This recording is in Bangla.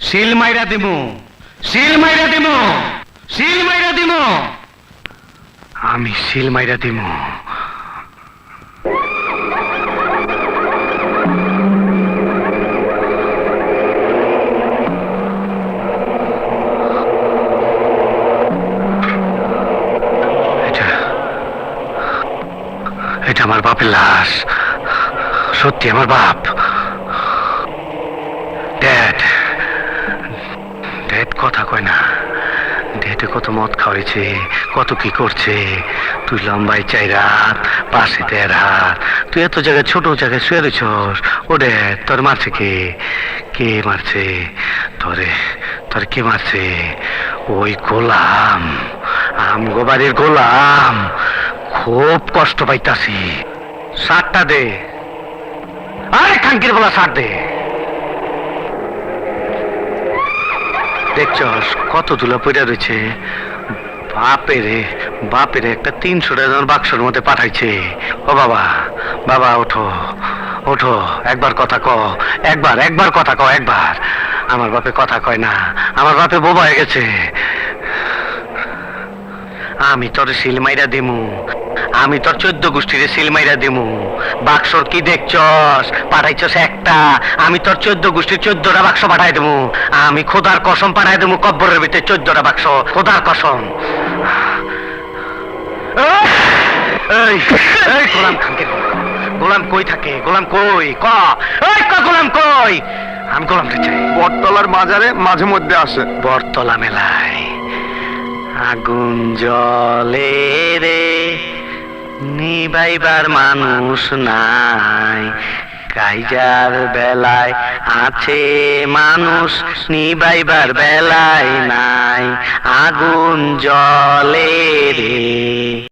শিল মাইরা দিমু, শিল মাইরা দিমু, শিল মাইরা দিমু, আমি শিল মাইরা দিমু। এটা আমার বাপের লাশ, সত্যি আমার বাপ। ড্যাড, ড্যাড কথা কয় না। ড্যাডে কত মদ খাওয়াইছে, কত কি করছে। তুই লম্বাই 4 হাত, পাশে 1.5 হাত, তুই এত জায়গায় ছোট জায়গায় শুয়ে রয়েছস। ও ড্যাড, তোর মারছে কে? কে মারছে তোরে? তোর কে মারছে? ওই গোলাম, আমগো বাড়ির গোলাম। খুব কষ্ট পাইতাছি। শার্টটা দে, আরে খাঙ্কির বলা শার্ট দে। দেখছস কত ধুলা পড়ে রয়েছে। বাপেরে বাপেরে একটা 300 টাকার বাক্সের মধ্যে পাঠাইছে। ও বাবা, বাবা ওঠো ওঠো, একবার কথা ক, একবার কথা ক, একবার। আমার বাপে কথা কয় না, আমার বাপে বোবা হয়ে গেছে। আমি তোর শিল মাইরা দিমু, আমি তোর 14 গোষ্ঠীর শিল মাইরা দিমু। বাক্সর কি দেখছস? পাঠাইছস একটা, আমি তোর 14 গোষ্ঠীর 14টা বাক্স পাঠাই দেবো। আমি খোদার কসম পাঠাই দেবো, কব্বরের ভিতরে 14টা বাক্স, খোদার কসম। এই এই গোলাম খানকে, গোলাম কই থাকে? গোলাম কই? ক এই ক, গোলাম কই? আমি গোলামটা চাই। বটতলার মাজারে মাঝে মধ্যে আসে। বটতলা মেলায় আগুন জ্বলে রে, নিবাইবার মানুষ নাই। কাইজার বেলায় আছে মানুষ, নিবাইবার বেলায় নাই। আগুন জ্বলে রে,